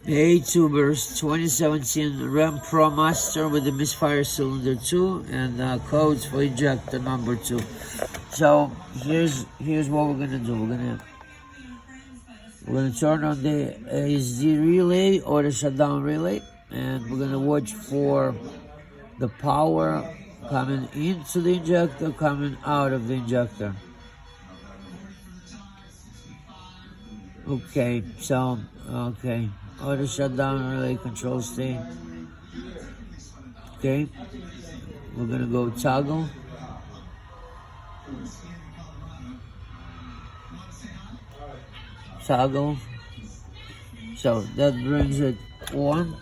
Hey tubers, 2017 Ram Promaster with the misfire cylinder 2 and codes for injector number 2. So here's what we're gonna do. We're gonna turn on the Este relay or the shutdown relay, and we're gonna watch for the power coming into the injector, coming out of the injector. Okay, so auto shutdown relay control state. Okay, we're gonna go toggle. So that brings it on,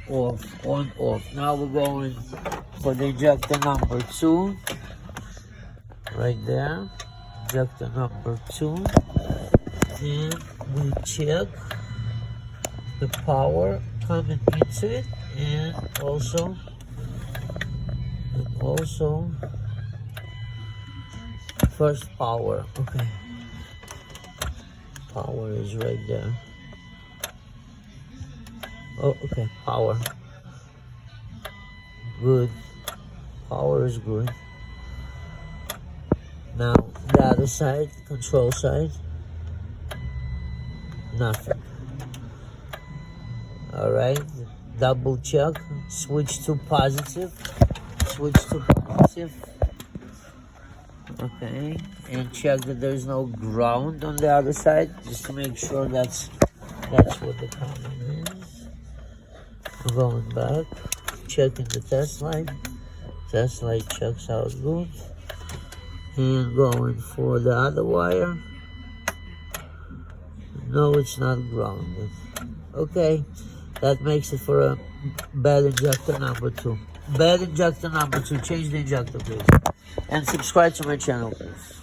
off, on, off. Now we're going for the injector number 2. Right there, injector number 2. And we check the power coming into it, and also first power. Okay, power is right there. Oh, okay, power. Good. Power is good. Now the other side, control side, nothing. All right, double check, switch to positive. Okay, and check that there's no ground on the other side, just to make sure that's what the comment is. Going back, checking the test light. Test light checks out good. And going for the other wire. No, it's not grounded. Okay, that makes it for a bad injector number 2. Bad injector number 2. Change the injector, please. And subscribe to my channel, please.